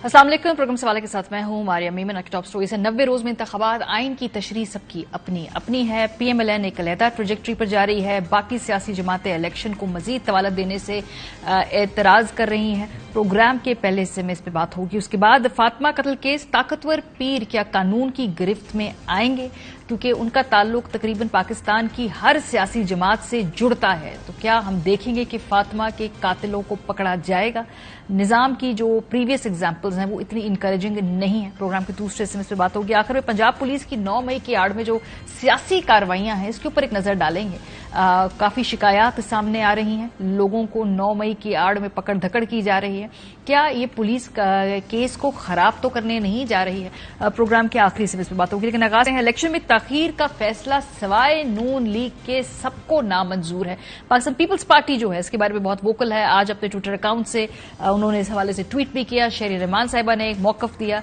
अस्सलाम वालेकुम। प्रोग्राम सवाल के साथ मैं हूं मारिया मीमन। टॉप स्टोरी से 90 रोज में इंतखाबात आइन की तशरीह सबकी अपनी अपनी है। PMLN एक अलहदा ट्रेजेक्ट्री पर जा रही है। बाकी सियासी जमातें इलेक्शन को मजीद तवालत देने से एतराज कर रही हैं। प्रोग्राम के पहले हिस्से में इस पर बात होगी। उसके बाद फातिमा कत्ल केस ताकतवर पीर क्या कानून की गिरफ्त में आएंगे, क्योंकि उनका ताल्लुक तकरीबन पाकिस्तान की हर सियासी जमात से जुड़ता है। तो क्या हम देखेंगे कि फातिमा के कातिलों को पकड़ा जाएगा? निजाम की जो प्रीवियस एग्जाम्पल्स हैं वो इतनी इनकरेजिंग नहीं है। प्रोग्राम के दूसरे हिस्से में इस पर बात होगी। आखिर में पंजाब पुलिस की 9 मई की आड़ में जो सियासी कार्रवाइयां हैं इसके ऊपर एक नजर डालेंगे। काफी शिकायत सामने आ रही हैं, लोगों को 9 मई की आड़ में पकड़ धकड़ की जा रही है। क्या ये पुलिस केस को खराब तो करने नहीं जा रही है? प्रोग्राम के आखिरी हिस्से में इस पर बात होगी। लेकिन आगाज है, इलेक्शन में ताखीर का फैसला सवाए नून लीग के सबको नामंजूर है। पाकिस्तान पीपल्स पार्टी जो है इसके बारे में बहुत वोकल है। आज अपने ट्विटर अकाउंट से उन्होंने इस हवाले से ट्वीट भी किया। शहरी रहमान साहिबा ने एक मौकफ दिया।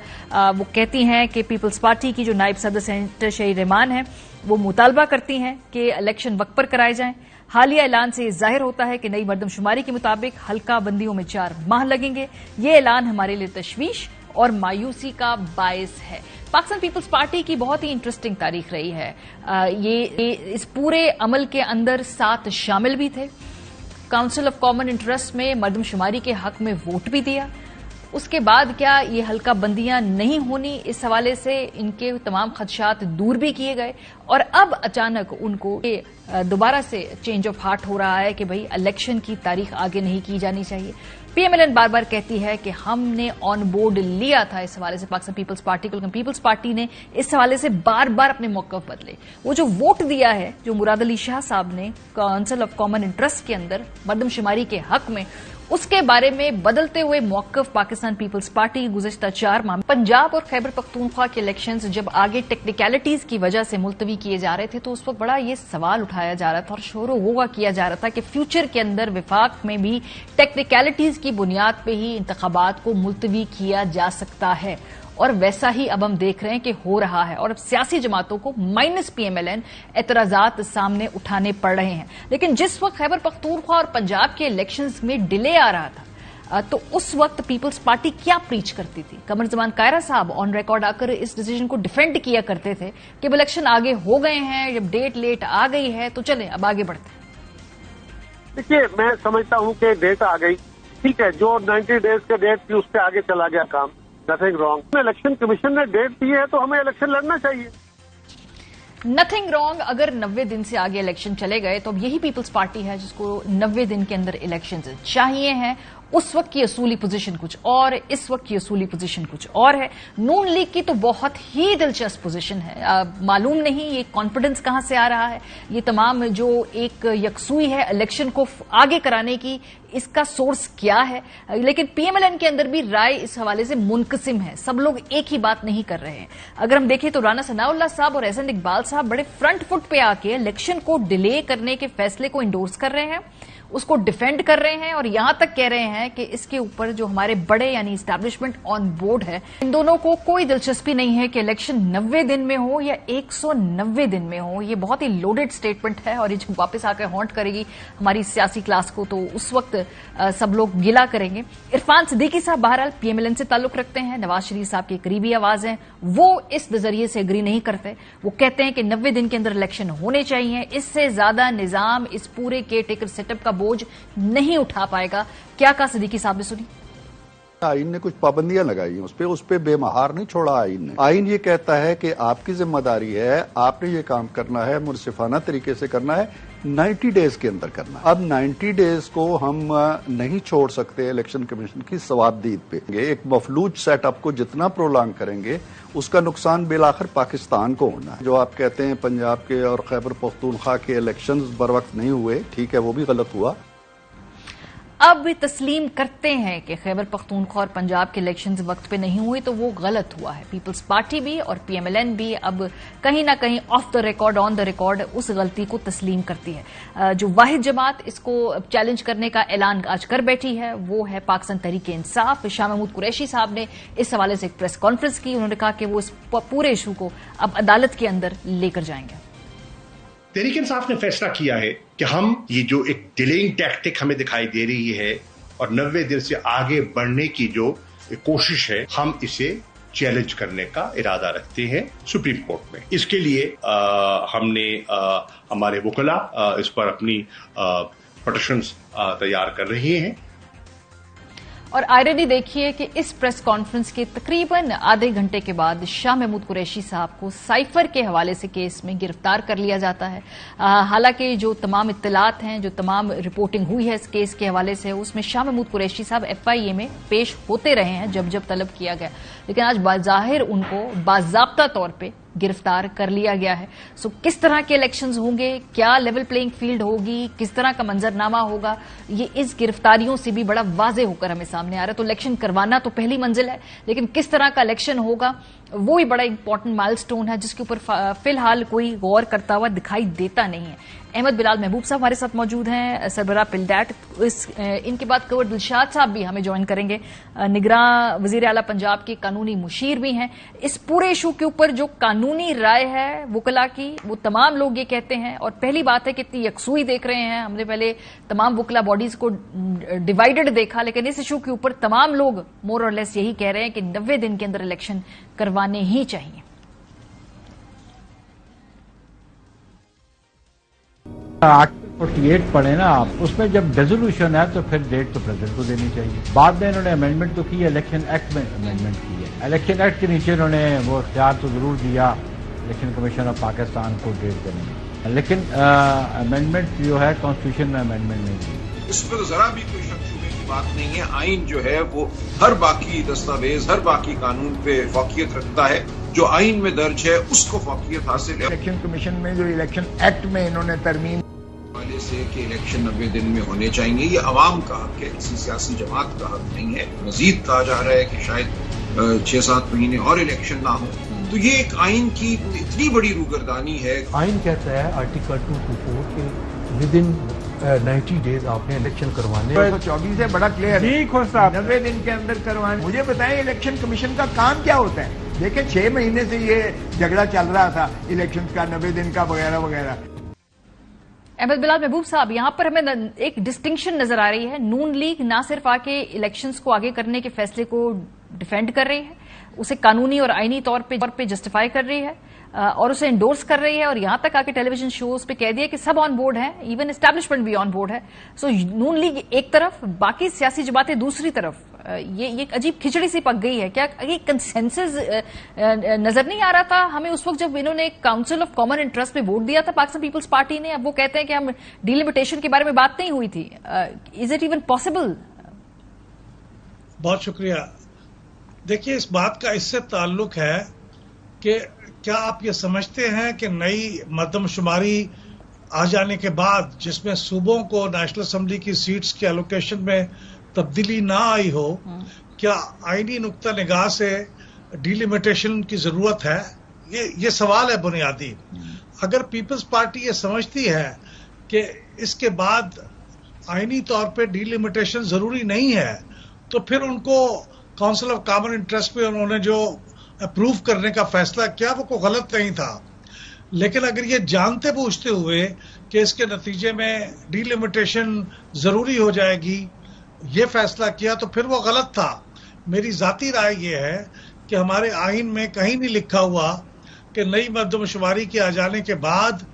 वो कहती हैं कि पीपल्स पार्टी की जो नायब सदर सेनेटर शहरी रहमान है वो मुतालबा करती हैं कि इलेक्शन वक्त पर कराए जाएं। हालिया ऐलान से जाहिर होता है कि नई मरदमशुमारी के मुताबिक हल्का बंदियों में 4 माह लगेंगे। ये ऐलान हमारे लिए तशवीश और मायूसी का बायस है। पाकिस्तान पीपल्स पार्टी की बहुत ही इंटरेस्टिंग तारीख रही है। ये इस पूरे अमल के अंदर 7 शामिल भी थे। काउंसिल ऑफ कॉमन इंटरेस्ट में मरदमशुमारी के हक में वोट भी दिया। उसके बाद क्या ये हल्का बंदियां नहीं होनी, इस हवाले से इनके तमाम खदशात दूर भी किए गए। और अब अचानक उनको दोबारा से चेंज ऑफ हार्ट हो रहा है कि भाई इलेक्शन की तारीख आगे नहीं की जानी चाहिए। PMLN बार बार कहती है कि हमने ऑन बोर्ड लिया था इस हवाले से पाकिस्तान पीपल्स पार्टी को, लेकिन पीपल्स पार्टी ने इस हवाले से बार बार अपने मौक़िफ़ बदले। वो जो वोट दिया है जो मुराद अली शाह साहब ने काउंसिल ऑफ कॉमन इंटरेस्ट के अंदर मरदमशुमारी के हक में, उसके बारे में बदलते हुए मौक़िफ़ पाकिस्तान पीपल्स पार्टी की गुज़िश्ता 4 माह में पंजाब और खैबर पख्तूनख्वा के इलेक्शंस जब आगे टेक्निकलिटीज की वजह से मुलतवी किए जा रहे थे तो उस वक्त बड़ा ये सवाल उठाया जा रहा था और शोरो होगा किया जा रहा था कि फ्यूचर के अंदर विफाक में भी टेक्निकलिटीज की बुनियाद पर ही इंतखाबात को मुलतवी किया जा सकता है। और वैसा ही अब हम देख रहे हैं कि हो रहा है। और अब सियासी जमातों को माइनस PMLN एतराजात सामने उठाने पड़ रहे हैं। लेकिन जिस वक्त खैबर पख्तूनख्वा और पंजाब के इलेक्शंस में डिले आ रहा था तो उस वक्त पीपल्स पार्टी क्या प्रीच करती थी? कमर जमान कायरा साहब ऑन रिकॉर्ड आकर इस डिसीजन को डिफेंड किया करते थे कि इलेक्शन आगे हो गए हैं, जब डेट लेट आ गई है तो चलें अब आगे बढ़ते हैं। देखिए, मैं समझता हूं कि डेट आ गई, ठीक है, जो 90 डेज के डेट थी उस पर आगे चला गया काम, नथिंग रॉन्ग। इलेक्शन कमीशन ने डेट दी है तो हमें इलेक्शन लड़ना चाहिए। Nothing wrong. अगर 90 दिन से आगे इलेक्शन चले गए तो अब यही पीपल्स पार्टी है जिसको 90 दिन के अंदर इलेक्शन चाहिए हैं। उस वक्त की असूली पोजीशन कुछ और, इस वक्त की असूली पोजीशन कुछ और है। नून लीग की तो बहुत ही दिलचस्प पोजीशन है। मालूम नहीं ये कॉन्फिडेंस कहां से आ रहा है, ये तमाम जो एक यकसुई है इलेक्शन को आगे कराने की, इसका सोर्स क्या है? लेकिन PMLN के अंदर भी राय इस हवाले से मुनकसिम है। सब लोग एक ही बात नहीं कर रहे हैं। अगर हम देखें तो राना सनाउल्लाह साहब और एहसन इकबाल साहब बड़े फ्रंट फुट पे आके इलेक्शन को डिले करने के फैसले को इंडोर्स कर रहे हैं, उसको डिफेंड कर रहे हैं और यहां तक कह रहे हैं कि इसके ऊपर जो हमारे बड़े यानी एस्टैब्लिशमेंट ऑन बोर्ड है, इन दोनों को कोई दिलचस्पी नहीं है कि इलेक्शन 90 दिन में हो या 190 दिन में हो। ये बहुत ही लोडेड स्टेटमेंट है और ये जब वापस आकर हॉन्ट करेगी हमारी सियासी क्लास को तो उस वक्त सब लोग गिला करेंगे। इरफान सिद्दीकी साहब बहरहाल PMLN से ताल्लुक रखते हैं, नवाज शरीफ साहब की करीबी आवाज हैं, वो इस नजरिए से एग्री नहीं करते। वो कहते हैं कि 90 दिन के अंदर इलेक्शन होने चाहिए, इससे ज्यादा निजाम इस पूरे केयर टेकर सेटअप का बोझ नहीं उठा पाएगा। क्या कहा सिद्दीकी साहब ने, सुनी? आइन ने कुछ पाबंदियां लगाई उस पे बेमहार नहीं छोड़ा आइन ने। आइन ये कहता है कि आपकी जिम्मेदारी है, आपने ये काम करना है, मुनसिफाना तरीके से करना है, 90 डेज के अंदर करना। अब 90 डेज को हम नहीं छोड़ सकते इलेक्शन कमीशन की सवाबदीद पे। एक मफलूज सेटअप को जितना प्रोलॉन्ग करेंगे उसका नुकसान बिलाखिर पाकिस्तान को होना है। जो आप कहते हैं पंजाब के और खैबर पख्तूनख्वा के इलेक्शंस बर वक्त नहीं हुए, ठीक है, वो भी गलत हुआ। अब भी तस्लीम करते हैं कि खैबर पख्तूनख्वा और पंजाब के इलेक्शंस वक्त पे नहीं हुए तो वो गलत हुआ है। पीपल्स पार्टी भी और PMLN भी अब कहीं ना कहीं of the record on the record उस गलती को तस्लीम करती है। जो वाहिद जमात इसको चैलेंज करने का ऐलान आज कर बैठी है वो है पाकिस्तान तहरीक इंसाफ। शाह महमूद कुरैशी साहब ने इस हवाले से एक प्रेस कॉन्फ्रेंस की। उन्होंने कहा कि वो इस पूरे इशू को अब अदालत के अंदर लेकर जाएंगे। तहरीक इंसाफ ने फैसला किया है कि हम ये जो एक डिलेइंग टैक्टिक हमें दिखाई दे रही है और 90 दिन से आगे बढ़ने की जो कोशिश है, हम इसे चैलेंज करने का इरादा रखते हैं सुप्रीम कोर्ट में। इसके लिए हमने हमारे वकीला इस पर अपनी पिटीशंस तैयार कर रहे हैं। और आयरनी देखिए कि इस प्रेस कॉन्फ्रेंस के तकरीबन आधे घंटे के बाद शाह महमूद कुरैशी साहब को साइफर के हवाले से केस में गिरफ्तार कर लिया जाता है। हालांकि जो तमाम इत्तलात हैं, जो तमाम रिपोर्टिंग हुई है इस केस के हवाले से, उसमें शाह महमूद कुरैशी साहब FIA में पेश होते रहे हैं जब जब तलब किया गया, लेकिन आज बाज़ाहिर उनको बाज़ाब्ता तौर पे गिरफ्तार कर लिया गया है। सो किस तरह के इलेक्शंस होंगे, क्या लेवल प्लेइंग फील्ड होगी, किस तरह का मंजरनामा होगा, ये इस गिरफ्तारियों से भी बड़ा वाज़े होकर हमें सामने आ रहा है। तो इलेक्शन करवाना तो पहली मंजिल है, लेकिन किस तरह का इलेक्शन होगा वो भी बड़ा इंपॉर्टेंट माइलस्टोन है, जिसके ऊपर फिलहाल कोई गौर करता हुआ दिखाई देता नहीं है। अहमद बिलाल महबूब साहब हमारे साथ मौजूद हैं, सरबराह पिलडैट। इनके बाद कंवर दिलशाद साहब भी हमें ज्वाइन करेंगे, निगरान वजीर आला पंजाब के कानूनी मुशीर भी हैं। इस पूरे इशू के ऊपर जो कानूनी राय है वकला की, वो तमाम लोग ये कहते हैं, और पहली बात है कि इतनी यकसुई देख रहे हैं। हमने पहले तमाम वकला बॉडीज को डिवाइडेड देखा, लेकिन इस इशू के ऊपर तमाम लोग मोर और लेस यही कह रहे हैं कि 90 दिन के अंदर इलेक्शन करवाने ही चाहिए। आर्टिकल 48 पढ़े ना आप, उसमें जब रेजोल्यूशन है तो फिर डेट तो प्रेसिडेंट को देनी चाहिए। बाद में इन्होंने अमेंडमेंट तो की है, इलेक्शन एक्ट में अमेंडमेंट की है। इलेक्शन एक्ट के नीचे इन्होंने वो इख्तियार तो जरूर दिया इलेक्शन कमीशन ऑफ पाकिस्तान को डेट देने में, लेकिन अमेंडमेंट जो है कॉन्स्टिट्यूशन में अमेंडमेंट नहीं की। उसमें तो जरा भी कोई शक शुबे की बात नहीं है। आइन जो है वो हर बाकी दस्तावेज, हर बाकी कानून पे फौकियत रखता है। जो आइन में दर्ज है उसको फौकियत हासिल है। इलेक्शन कमीशन में जो इलेक्शन एक्ट में इन्होंने तरमीम वाले से कि इलेक्शन 90 दिन में होने चाहिए, ये अवाम का हक है, किसी सियासी जमात का हक नहीं है। मजीद कहा जा रहा है कि शायद 6-7 महीने और इलेक्शन ना हो, तो ये एक आइन की इतनी बड़ी रूगर्दानी है। आइन कहता है आर्टिकल 224 के विद इन 90 डेज आपने इलेक्शन करवाने। 24 है, बड़ा क्लियर है। ठीक हो साहब, 90 दिन के अंदर करवाने। मुझे बताएं इलेक्शन कमीशन का काम क्या होता है? देखें 6 महीने से ये झगड़ा चल रहा था इलेक्शन का, 90 दिन का वगैरह वगैरह। अहमद बिलाल महबूब साहब, यहां पर हमें एक डिस्टिंक्शन नजर आ रही है। नून लीग ना सिर्फ आके इलेक्शंस को आगे करने के फैसले को डिफेंड कर रही है, उसे कानूनी और आईनी तौर पे जस्टिफाई कर रही है और उसे एंडोर्स कर रही है, और यहां तक आके टेलीविजन शोज पे कह दिया कि सब ऑन बोर्ड है, इवन एस्टैब्लिशमेंट भी ऑन बोर्ड है। सो नून लीग एक तरफ, बाकी सियासी जमातें दूसरी तरफ। ये एक अजीब खिचड़ी सी पक गई है। क्या ये कंसेंसस नजर नहीं आ रहा था हमें उस वक्त जब इन्होंने काउंसिल ऑफ कॉमन इंटरेस्ट में वोट दिया था पाकिस्तान पीपल्स पार्टी ने? अब वो कहते हैं कि हम डिलिमिटेशन के बारे में बात नहीं हुई थी। Is it even possible? बहुत शुक्रिया। देखिए, इस बात का इससे ताल्लुक है कि क्या आप ये समझते हैं कि नई मर्दमशुमारी आ जाने के बाद, जिसमें सूबों को नेशनल असेंबली की सीट्स के एलोकेशन में तब्दीली ना आई हो, क्या आईनी नुक्ता निगाह से डिलिमिटेशन की जरूरत है? ये सवाल है बुनियादी। अगर पीपल्स पार्टी ये समझती है कि इसके बाद आईनी तौर पे डिलिमिटेशन जरूरी नहीं है, तो फिर उनको काउंसिल ऑफ कॉमन इंटरेस्ट में उन्होंने जो अप्रूव करने का फैसला किया वो कोई गलत नहीं था। लेकिन अगर ये जानते बूझते हुए कि इसके नतीजे में डिलिमिटेशन जरूरी हो जाएगी, ये फैसला किया, तो फिर वो गलत था। मेरी जाती राय ये है कि हमारे आइन में कहीं नहीं लिखा हुआ कि नई मर्दमशुमारी के आ जाने के बाद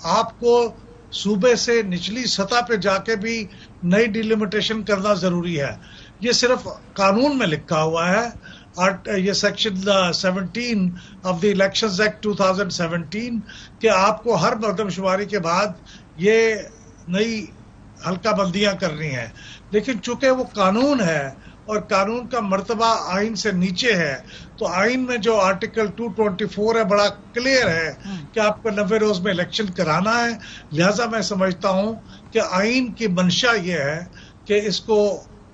आपको सूबे से निचली सतह पे जाके भी नई डिलिमिटेशन करना जरूरी है। ये सिर्फ कानून में लिखा हुआ है। ये section 17 of the elections act 2017 कि आपको हर मर्दमशुमारी के बाद ये नई हल्का बंदियां करनी है। लेकिन चूंकि वो कानून है और कानून का मर्तबा आइन से नीचे है, तो आइन में जो आर्टिकल 224 है बड़ा क्लियर है कि आपको 90 रोज में इलेक्शन कराना है। लिहाजा मैं समझता हूं कि आइन की मंशा ये है कि इसको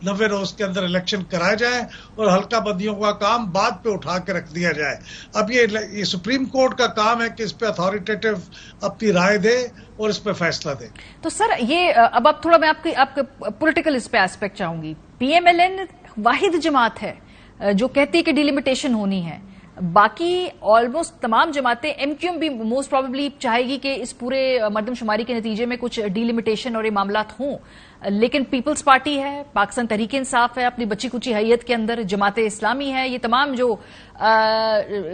90 रोज के अंदर इलेक्शन कराया जाए और हल्का बंदियों का काम बाद पे उठा के रख दिया जाए। अब ये सुप्रीम कोर्ट का काम है कि इस पे अथॉरिटेटिव अपनी राय दे और इस पे फैसला दे। तो सर, ये अब थोड़ा मैं आपके पॉलिटिकल इस पे एस्पेक्ट चाहूंगी। PMLN वाहिद जमात है जो कहती है कि डिलिमिटेशन होनी है। باقی آلموسٹ تمام جماعتیں ایم کیو ایم بھی موسٹ پروبیبلی چاہے گی کہ اس پورے مردم شماری کے نتیجے میں کچھ ڈیلیمیٹیشن اور یہ معاملات ہوں، لیکن پیپلز پارٹی ہے، پاکستان تحریک انصاف ہے اپنی بچی کچی حیت کے اندر، جماعت اسلامی ہے، یہ تمام جو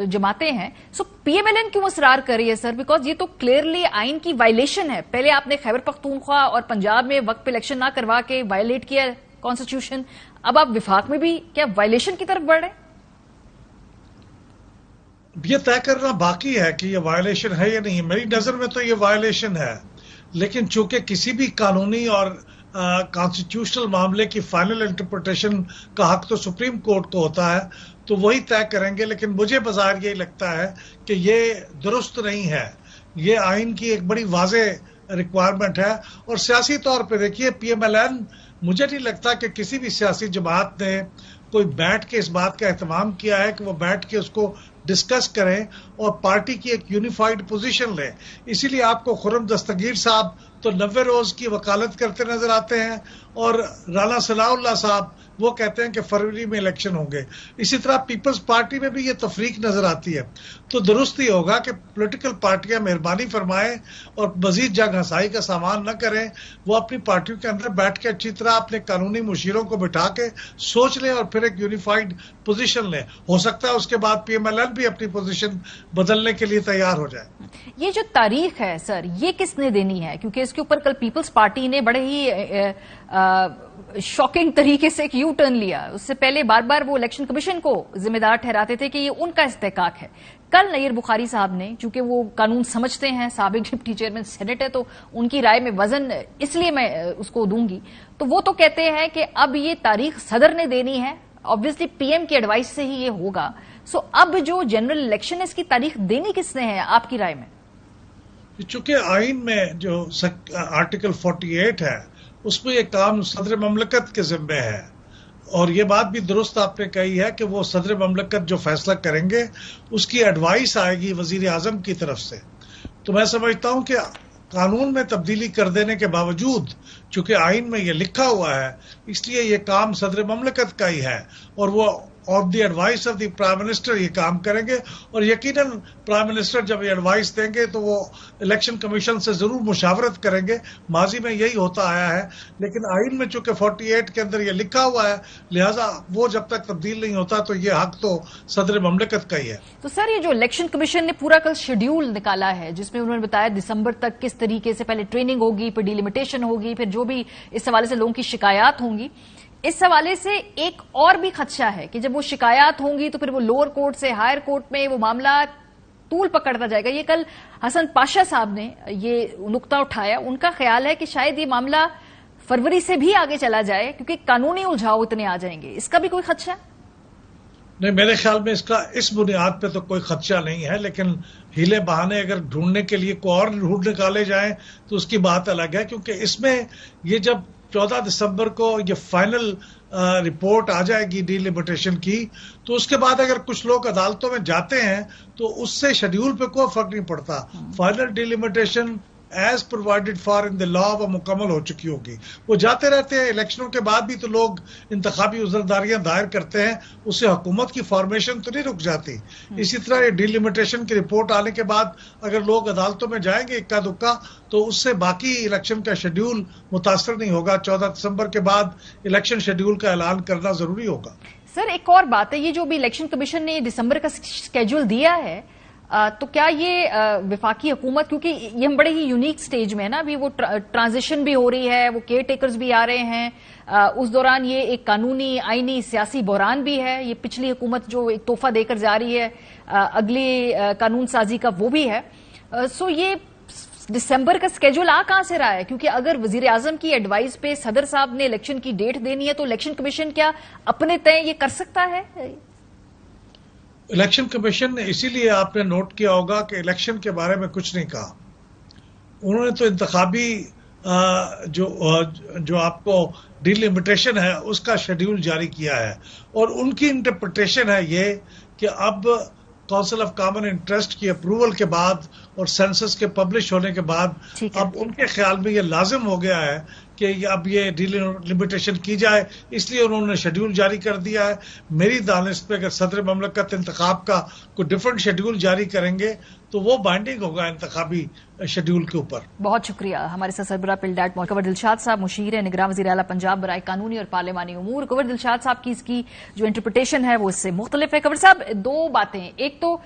جماعتیں ہیں، سو پی ایم ایل این کیوں اصرار کر رہی ہے سر؟ بیکاز یہ تو کلیئرلی آئین کی وائلیشن ہے. پہلے آپ نے خیبر پختونخوا اور پنجاب میں وقت پہ الیکشن نہ کروا کے وائلیٹ کیا کانسٹیٹیوشن، اب آپ وفاق میں بھی کیا وائلیشن کی طرف بڑھ رہے ہیں؟ یہ طے کرنا باقی ہے کہ یہ وائلیشن ہے یا نہیں. میری نظر میں تو یہ وائلیشن ہے، لیکن چونکہ کسی بھی قانونی اور کانسٹیٹیوشنل معاملے کی فائنل انٹرپریٹیشن کا حق تو سپریم کورٹ کو ہوتا ہے، تو وہی طے کریں گے. لیکن مجھے بظاہر یہی لگتا ہے کہ یہ درست نہیں ہے. یہ آئین کی ایک بڑی واضح ریکوائرمنٹ ہے. اور سیاسی طور پہ دیکھیے پی ایم ایل این، مجھے نہیں لگتا کہ کسی بھی سیاسی جماعت نے کوئی بیٹھ کے اس بات کا اہتمام کیا ہے کہ وہ بیٹھ کے اس کو ڈسکس کریں اور پارٹی کی ایک یونیفائڈ پوزیشن لیں. اسی لیے آپ کو خرم دستگیر صاحب تو 90 روز کی وکالت کرتے نظر آتے ہیں، اور رانا صلاح اللہ صاحب وہ کہتے ہیں کہ فروری میں الیکشن ہوں گے. اسی طرح پیپلز پارٹی میں بھی یہ تفریق نظر آتی ہے. تو درست ہی ہوگا کہ پولیٹیکل پارٹیاں مہربانی فرمائیں اور مزید جنگ ہنسائی کا سامان نہ کریں. وہ اپنی پارٹیوں کے اندر بیٹھ کے اچھی طرح اپنے قانونی مشیروں کو بٹھا کے سوچ لیں اور پھر ایک یونیفائڈ پوزیشن لیں. ہو سکتا ہے اس کے بعد پی ایم ایل این بھی اپنی پوزیشن بدلنے کے لیے تیار ہو جائے. یہ جو تاریخ ہے سر، یہ کس نے دینی ہے؟ کیونکہ اس کے اوپر کل پیپلز پارٹی نے بڑے ہی شاکنگ طریقے سے ایک یو ٹرن لیا. اس سے پہلے بار بار وہ الیکشن کمیشن کو ذمہ دار ٹھہراتے تھے کہ یہ ان کا استحقاق ہے. کل نیر بخاری صاحب نے، چونکہ وہ قانون سمجھتے ہیں، سابق ڈپٹی چیئرمین سینٹ ہے، تو ان کی رائے میں وزن اس لیے میں اس کو دوں گی، تو وہ تو کہتے ہیں کہ اب یہ تاریخ صدر نے دینی ہے. آبویسلی پی ایم کی ایڈوائس سے ہی یہ ہوگا. سو اب جو جنرل الیکشن ہے اس کی تاریخ دینی کس نے ہے آپ کی رائے میں؟ چونکہ آئین میں جو آرٹیکل 48 ہے اس میں یہ کام صدر مملکت کے ذمے ہے. اور یہ بات بھی درست آپ نے کہی ہے کہ وہ صدر مملکت جو فیصلہ کریں گے اس کی ایڈوائس آئے گی وزیر اعظم کی طرف سے. تو میں سمجھتا ہوں کہ قانون میں تبدیلی کر دینے کے باوجود چونکہ آئین میں یہ لکھا ہوا ہے، اس لیے یہ کام صدر مملکت کا ہی ہے، اور وہ of the advice of the prime minister یہ کام کریں گے. اور یقیناً پرائم منسٹر جب یہ ایڈوائس دیں گے تو وہ الیکشن کمیشن سے ضرور مشاورت کریں گے. ماضی میں یہی ہوتا آیا ہے، لیکن آئین میں چونکہ 48 کے اندر یہ لکھا ہوا ہے، لہٰذا وہ جب تک تبدیل نہیں ہوتا تو یہ حق تو صدر مملکت کا ہی ہے. تو سر یہ جو الیکشن کمیشن نے پورا کل شیڈیول نکالا ہے جس میں انہوں نے بتایا دسمبر تک کس طریقے سے پہلے ٹریننگ ہوگی، پھر ڈیلیمیٹیشن ہوگی، پھر جو بھی اس حوالے سے لوگوں کی شکایات ہوں گی، اس حوالے سے ایک اور بھی خدشہ ہے کہ جب وہ شکایات ہوں گی تو پھر وہ لوور کورٹ سے ہائر کورٹ میں وہ معاملہ طول پکڑتا جائے گا. یہ کل حسن پاشا صاحب نے یہ نقطہ اٹھایا. ان کا خیال ہے کہ شاید یہ معاملہ فروری سے بھی آگے چلا جائے کیونکہ قانونی الجھاؤ اتنے آ جائیں گے. اس کا بھی کوئی خدشہ ہے؟ نہیں، میرے خیال میں اس بنیاد پہ تو کوئی خدشہ نہیں ہے، لیکن ہیلے بہانے اگر ڈھونڈنے کے لیے کوئی اور روٹ نکالے جائیں تو اس کی بات الگ ہے. کیونکہ اس میں یہ جب 14 دسمبر کو یہ فائنل رپورٹ آ جائے گی ڈیلیمیٹیشن کی، تو اس کے بعد اگر کچھ لوگ عدالتوں میں جاتے ہیں تو اس سے شیڈیول پہ کوئی فرق نہیں پڑتا. Final delimitation as provided for in the law وہ مکمل ہو چکی ہوگی. وہ جاتے رہتے ہیں، الیکشنوں کے بعد بھی تو لوگ انتخابی عذرداریاں دائر کرتے ہیں، اس سے حکومت کی فارمیشن تو نہیں رک جاتی. اسی طرح یہ ڈیلیمیٹیشن کی رپورٹ آنے کے بعد اگر لوگ عدالتوں میں جائیں گے اکا دکا تو اس سے باقی الیکشن کا شیڈیول متاثر نہیں ہوگا. 14 دسمبر کے بعد الیکشن شیڈیول کا اعلان کرنا ضروری ہوگا. سر ایک اور بات ہے، یہ جو بھی الیکشن کمیشن نے دسمبر کا اسکیڈول دیا ہے، تو کیا یہ وفاقی حکومت، کیونکہ یہ ہم بڑے ہی یونیک سٹیج میں ہے نا، ابھی وہ ٹرانزیشن بھی ہو رہی ہے، وہ کیئر ٹیکرز بھی آ رہے ہیں، اس دوران یہ ایک قانونی آئینی سیاسی بحران بھی ہے. یہ پچھلی حکومت جو ایک تحفہ دے کر جا رہی ہے اگلی قانون سازی کا، وہ بھی ہے. سو یہ دسمبر کا اسکیڈول آ کہاں سے رہا ہے؟ کیونکہ اگر وزیر اعظم کی ایڈوائس پہ صدر صاحب نے الیکشن کی ڈیٹ دینی ہے تو الیکشن کمیشن کیا اپنے طے یہ کر سکتا ہے؟ الیکشن کمیشن نے اسی لیے آپ نے نوٹ کیا ہوگا کہ الیکشن کے بارے میں کچھ نہیں کہا. انہوں نے تو انتخابی جو آپ کو ڈیلیمیٹیشن ہے اس کا شیڈیول جاری کیا ہے، اور ان کی انٹرپریٹیشن ہے یہ کہ اب کونسل آف کامن انٹرسٹ کی اپروول کے بعد اور سینسس کے پبلش ہونے کے بعد اب ان کے خیال میں یہ لازم ہو گیا ہے کہ अब ये डिलिमिटेशन की जाए, इसलिए उन्होंने शेड्यूल जारी कर दिया है। मेरी दानिश पे अगर सदर ममलकत इंतखाब का कोई डिफरेंट शेड्यूल जारी करेंगे तो वो बाइंडिंग होगा इंतखाबी शेड्यूल के ऊपर। बहुत शुक्रिया। हमारे साथ सरबराह पिलडैट कंवर दिलशाद साहब, मुशीर है निगरान वज़ीर आला पंजाब बराए कानूनी और पार्लिमानी उमूर। कंवर दिलशाद साहब की इसकी जो इंटरप्रिटेशन है वो इससे मुख्तलिफ है। कंवर साहब, दो बातें, एक तो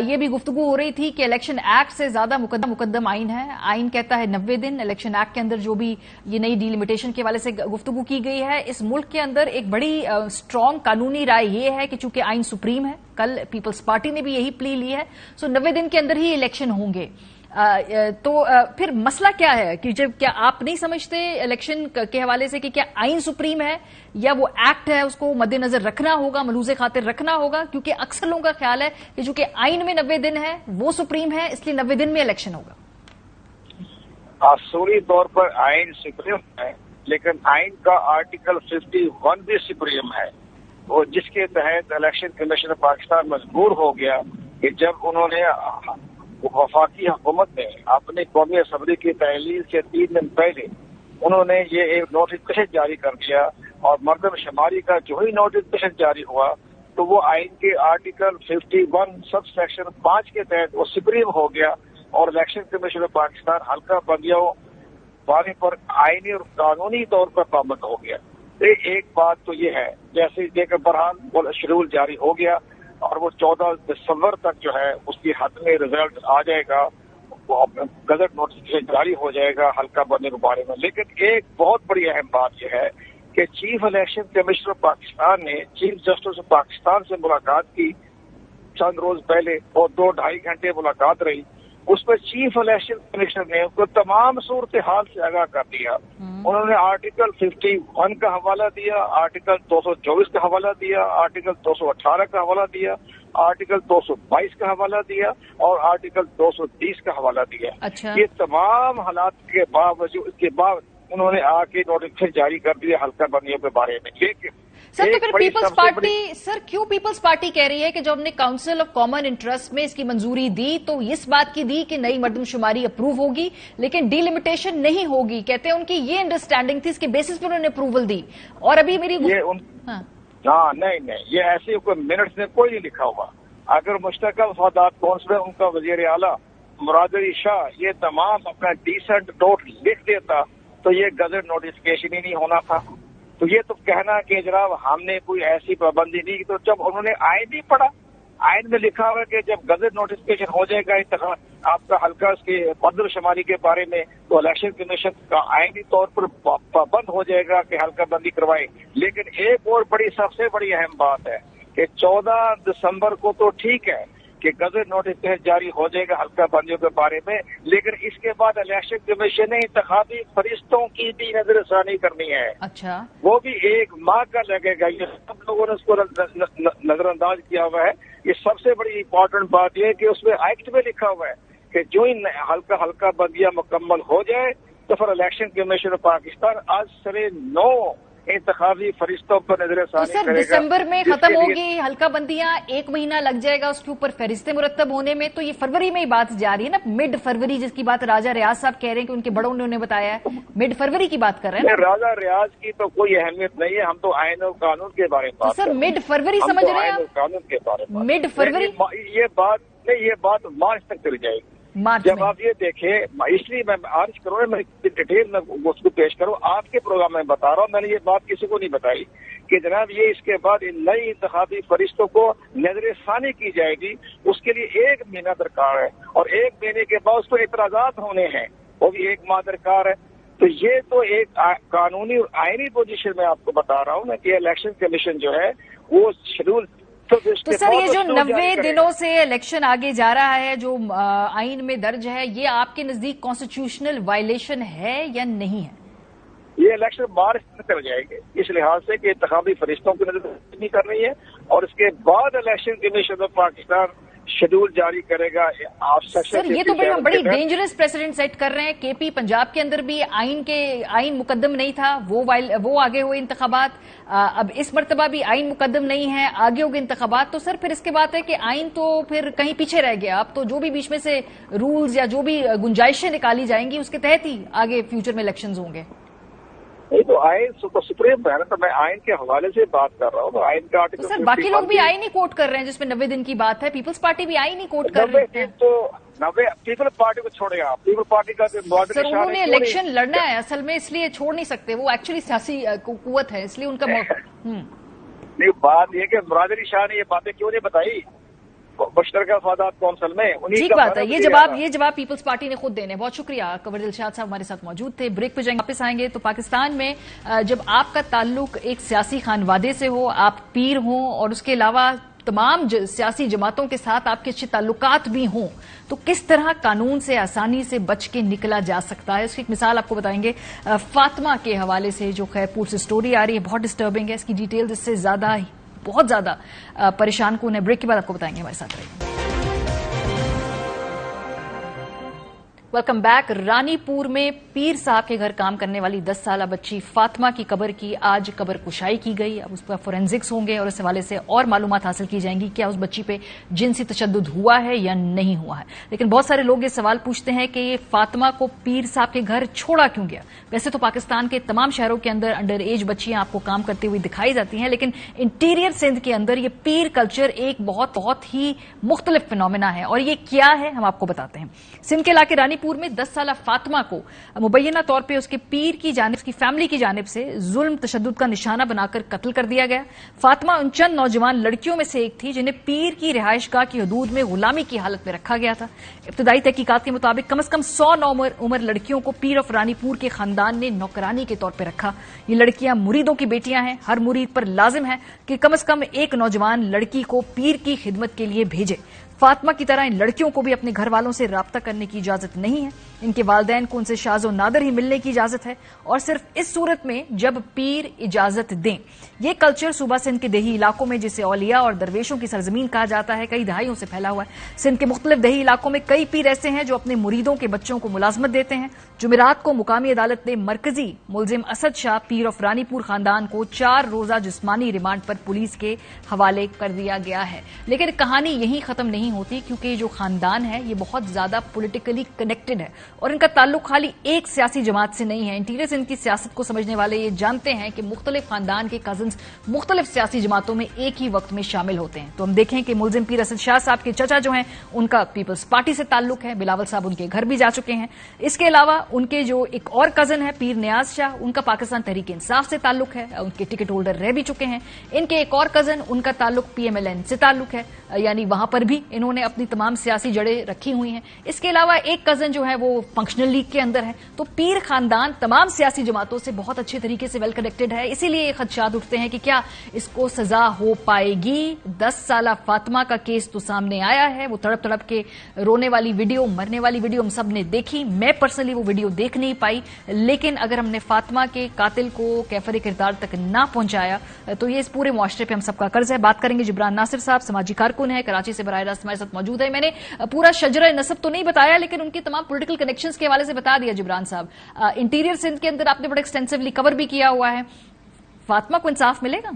ये भी गुफ्तगू हो रही थी कि इलेक्शन एक्ट से ज्यादा मुकद्दम आइन है। आइन कहता है 90 दिन, इलेक्शन एक्ट के अंदर जो भी ये नई डिलिमिटेशन के वाले से गुफ्तगू की गई है, इस मुल्क के अंदर एक बड़ी स्ट्रांग कानूनी राय ये है कि चूंकि आइन सुप्रीम है, कल पीपल्स पार्टी ने भी यही प्ली ली है, सो 90 दिन के अंदर ही इलेक्शन होंगे। तो फिर मसला क्या है कि जब क्या आप नहीं समझते इलेक्शन के हवाले से कि क्या आइन सुप्रीम है या वो एक्ट है, उसको मद्देनजर रखना होगा, मलूज़े खातिर रखना होगा? क्योंकि अक्सर लोगों का ख्याल है कि चूंकि आइन में 90 दिन है, वो सुप्रीम है, इसलिए 90 दिन में इलेक्शन होगा। असूली तौर पर आइन सुप्रीम है, लेकिन आइन का आर्टिकल 51 भी सुप्रीम है, वो जिसके तहत इलेक्शन कमीशन पाकिस्तान मजबूर हो गया कि जब उन्होंने वफाकी हुकूमत ने अपनी कौमी असम्बली की तहलील से 3 दिन पहले उन्होंने ये एक नोटिफिकेशन जारी कर दिया, और मरदमशुमारी का जो ही नोटिफिकेशन जारी हुआ तो वो आइन के आर्टिकल 51 सब सेक्शन 5 के तहत वो सुप्रीम हो गया, और इलेक्शन कमीशन पाकिस्तान हल्का बंदियों बारे पर आईनी और कानूनी तौर पर पाबंद हो गया। एक बात तो ये है, जैसे देखकर बरहान वो शेड्यूल जारी हो गया और वो 14 दिसंबर तक जो है उसकी हद में रिजल्ट आ जाएगा, वो गजट नोटिफिकेशन जारी हो जाएगा हल्का बंदी के बारे में। लेकिन एक बहुत बड़ी अहम बात यह है कि चीफ इलेक्शन कमिश्नर पाकिस्तान ने चीफ जस्टिस पाकिस्तान से मुलाकात की चंद रोज पहले, और 2-2.5 घंटे मुलाकात रही। उसमें चीफ इलेक्शन कमिश्नर ने उनको तमाम सूरत हाल से आगाह कर दिया। उन्होंने आर्टिकल 51 का हवाला दिया, आर्टिकल 224 का हवाला दिया, आर्टिकल 218 का हवाला दिया, आर्टिकल 222 का हवाला दिया और आर्टिकल 230 का हवाला दिया। अच्छा। ये तमाम हालात के बावजूद इसके बाद उन्होंने आके नोटिफिकेशन जारी कर दिया हल्का बंदियों के बारे में। लेकिन सर, तो फिर पीपल्स पार्टी, सर क्यों पीपल्स पार्टी कह रही है कि जब हमने काउंसिल ऑफ कॉमन इंटरेस्ट में इसकी मंजूरी दी तो इस बात की दी कि नई मर्दमशुमारी अप्रूव होगी लेकिन डिलिमिटेशन नहीं होगी? कहते हैं उनकी ये अंडरस्टैंडिंग थी, इसके बेसिस पर उन्होंने अप्रूवल दी। और अभी मेरी हाँ नहीं, ये ऐसे कोई मिनट्स में कोई नहीं लिखा हुआ। अगर मुश्तरका वफादात कौंसिल में उनका वजीर आला मुराद अली शाह ये तमाम अपना डिसेंट नोट लिख देता तो ये गजट नोटिफिकेशन ही नहीं होना था। तो ये तो कहना कि जनाब हमने कोई ऐसी पाबंदी नहीं, तो जब उन्होंने आइन नहीं पढ़ा, आइन में लिखा हुआ कि जब गजट नोटिफिकेशन हो जाएगा आपका हल्का उसके मर्दमशुमारी के बारे में, तो इलेक्शन कमीशन का आइनी तौर पर पाबंद हो जाएगा कि हल्का बंदी करवाए। लेकिन एक और बड़ी सबसे बड़ी अहम बात है कि 14 दिसंबर को तो ठीक है कि गजट नोटिफिकेशन जारी हो जाएगा हल्का बंदियों के बारे में, लेकिन इसके बाद इलेक्शन कमीशन ने इंतखाबी फरिश्तों की भी नजरसानी करनी है। अच्छा। वो भी 1 माह का लगेगा। ये सब लोगों ने उसको नजरअंदाज किया हुआ है। ये सबसे बड़ी इंपॉर्टेंट बात यह है कि उसमें एक्ट में लिखा हुआ है कि जो ही हल्का बंदियां मुकम्मल हो जाए तो फिर इलेक्शन कमीशन पाकिस्तान आज सरे 9 इंतखाबी फरिश्तों पर नजरसानी तो सर दिसंबर में खत्म होगी हल्का बंदियां, 1 महीना लग जाएगा उसके ऊपर फरिश्ते मुरतब होने में, तो ये फरवरी में ही बात जा रही है ना, मिड फरवरी जिसकी बात राजा रियाज साहब कह रहे हैं कि उनके बड़ों ने उन्हें बताया है, मिड फरवरी की बात कर रहे हैं। राजा रियाज की तो कोई अहमियत नहीं है, हम तो आइन और कानून के बारे में बात सर मिड फरवरी समझ रहे हैं आप? कानून के बारे में मिड फरवरी ये बात मार्च तक चली जाएगी। जब आप ये देखें, इसलिए मैं आज करूँ, मैं डिटेल में उसको पेश करूँ, आपके प्रोग्राम में बता रहा हूँ, मैंने ये बात किसी को नहीं बताई कि जनाब ये इसके बाद इन नई इंतखाबी फरिश्तों को नजरसानी की जाएगी। उसके लिए 1 महीना दरकार है और 1 महीने के बाद उस पर इतराजात होने हैं, वो भी 1 माह दरकार है। तो ये तो एक कानूनी और आईनी पोजीशन में आपको बता रहा हूँ ना कि इलेक्शन कमीशन जो है वो शेड्यूल तो सर ये जो 90 दिनों से इलेक्शन आगे जा रहा है जो आइन में दर्ज है, ये आपके नजदीक कॉन्स्टिट्यूशनल वायलेशन है या नहीं है? ये इलेक्शन मार्च में कर जाएंगे इस लिहाज से कि इंतखाबी फरिश्तों की नजरसानी कर रही है और इसके बाद election commission of Pakistan schedule जारी करेगा। आप सर ये तो बड़ी डेंजरस प्रेसिडेंट सेट कर रहे हैं। केपी पंजाब के अंदर भी आइन मुकद्दम नहीं था, वो आगे हुए इंतखाबात, अब इस मर्तबा भी आइन मुकद्दम नहीं है, आगे होंगे इंतखाबात। तो सर फिर इसके बात है कि आइन तो फिर कहीं पीछे रह गया। अब तो जो भी बीच में से रूल्स या जो भी गुंजाइशें निकाली जाएंगी उसके तहत ही आगे फ्यूचर में इलेक्शंस होंगे। नहीं तो आइन सुप्रीम है ना, तो मैं आइन के हवाले से बात कर रहा हूँ। तो आइन का आर्टिकल तो सर बाकी लोग भी आईन ही कोट कर रहे हैं जिसमें 90 दिन की बात है, पीपल्स पार्टी भी आईन ही कोट कर रही है। तो 90 पीपल पार्टी को छोड़े आप, पीपल पार्टी का सर उन्होंने इलेक्शन लड़ना है असल में, इसलिए छोड़ नहीं सकते, वो एक्चुअली सियासी कुव्वत है, इसलिए उनका नहीं, बात ये कि मुराद अली शाह ने ये बातें क्यों नहीं बताई मुश्तरका मफादात कौंसिल में। ठीक बात है, ये जवाब पीपल्स पार्टी ने खुद देने। बहुत शुक्रिया। कवर दिलशाद साहब हमारे साथ मौजूद थे। ब्रेक पे जाएंगे, वापस आएंगे। तो पाकिस्तान में जब आपका ताल्लुक एक सियासी खानवादे से हो, आप पीर हों और उसके अलावा तमाम सियासी जमातों के साथ आपके अच्छे ताल्लुकात भी हों, तो किस तरह कानून से आसानी से बच के निकला जा सकता है, इसकी एक मिसाल आपको बताएंगे फातिमा के हवाले से, जो खैरपुर से स्टोरी आ रही है, बहुत डिस्टर्बिंग है। इसकी डिटेल्स इससे ज्यादा बहुत ज्यादा परेशान कौन है, ब्रेक के बाद आपको बताएंगे। हमारे साथ रहिए। Welcome back. रानीपुर में पीर साहब के घर काम करने वाली 10 साला बच्ची फातिमा की कब्र की आज कब्र कुशाई की गई। अब उस पर फोरेंसिक्स होंगे और इस हवाले से और मालूमात हासिल की जाएंगी, क्या उस बच्ची पे जिनसी तशद्दुद हुआ है या नहीं हुआ है। लेकिन बहुत सारे लोग ये सवाल पूछते हैं कि ये फातिमा को पीर साहब के घर छोड़ा क्यों गया। वैसे तो पाकिस्तान के तमाम शहरों के अंदर अंडर एज बच्चियां आपको काम करते हुए दिखाई जाती हैं, लेकिन इंटीरियर सिंध के अंदर ये पीर कल्चर एक बहुत ही मुख्तलिफ फिनोमेना है। और ये क्या है हम आपको बताते हैं। सिंध के इलाके रानीपुर में 10 साला फातिमा को मुबैना तौर पे उसके पीर की जानिब, उसकी फैमिली की जानिब से जुल्म तशद्दुद का निशाना बनाकर कत्ल कर दिया गया। फातिमा उन चंद नौजवान लड़कियों में से एक थी जिन्हें पीर की रिहायशगाह की हदूद में गुलामी की हालत में रखा गया था। इब्तदाई तहकीकात के मुताबिक कम से कम 100 उम्र लड़कियों को पीर ऑफ रानीपुर के खानदान ने नौकरानी के तौर पर रखा। ये लड़कियां मुरीदों की बेटियां हैं। हर मुरीद पर लाजिम है कि कम से कम एक नौजवान लड़की को पीर की खिदमत के लिए भेजे। फातिमा की तरह इन लड़कियों को भी अपने घर वालों से राब्ता करने की इजाजत नहीं है। इनके वालिदैन को उनसे शाज़ो नादर ही मिलने की इजाजत है, और सिर्फ इस सूरत में जब पीर इजाजत दें। यह कल्चर सूबा सिंध के देही इलाकों में, जिसे औलिया और दरवेशों की सरजमीन कहा जाता है, कई दहाइयों से फैला हुआ है। सिंध के मुख्तलिफ देही इलाकों में कई पीर ऐसे हैं जो अपने मुरीदों के बच्चों को मुलाजमत देते हैं। जुमेरात को मुकामी अदालत ने मरकजी मुलजिम असद शाह पीर ऑफ रानीपुर खानदान को 4 रोजा जिस्मानी रिमांड पर पुलिस के हवाले कर दिया गया है। लेकिन कहानी यहीं खत्म नहीं होती, क्योंकि जो खानदान है ये बहुत ज्यादा पॉलिटिकली कनेक्टेड है और इनका ताल्लुक खाली एक सियासी जमात से नहीं है। इंटीरियर सिंध की सियासत को समझने वाले ये जानते हैं कि मुख्तलिफ खानदान के कजन्स मुख्तलिफ सियासी जमातों में एक ही वक्त में शामिल होते हैं। तो हम देखें कि मुलजिम पीर असद शाह साहब के चचा जो हैं उनका पीपल्स पार्टी से ताल्लुक है। बिलावल साहब उनके घर भी जा चुके हैं। इसके अलावा उनके जो एक और कजन है पीर नियाज शाह, उनका पाकिस्तान तहरीक इंसाफ से ताल्लुक है, उनके टिकट होल्डर रह भी चुके हैं। इनके एक और कजन, उनका ताल्लुक PMLN से ताल्लुक है, यानी वहां पर भी इन्होंने अपनी तमाम सियासी जड़ें रखी हुई हैं। इसके अलावा एक कजन जो है वो फंक्शनल लीग के अंदर है। तो पीर खानदान तमाम सियासी जमातों से बहुत अच्छे तरीके से वेल कनेक्टेड है। इसीलिए ये खदशात उठते हैं कि क्या इसको सजा हो पाएगी। 10 साला फातिमा का केस तो सामने आया है, वो तड़प तड़प के रोने वाली वीडियो, मरने वाली वीडियो हम सब ने देखी। मैं पर्सनली वो वीडियो देख नहीं पाई, लेकिन अगर हमने फातिमा के कातिल को कैफर किरदार तक ना पहुंचाया तो ये इस पूरे मुआशरे पे हम सबका कर्ज है। बात करेंगे जिब्रान नासिर साहब, समाजी कारकुन है, कराची से बराह रास्त हमारे साथ मौजूद है। मैंने पूरा शजरा नसब तो नहीं बताया, लेकिन उनके तमाम पॉलिटिकल कनेक्शंस के हवाले से बता दिया। जिब्रान साहब, इंटीरियर सिंध के अंदर आपने बड़ा एक्सटेंसिवली कवर भी किया हुआ है, फातिमा को इंसाफ मिलेगा?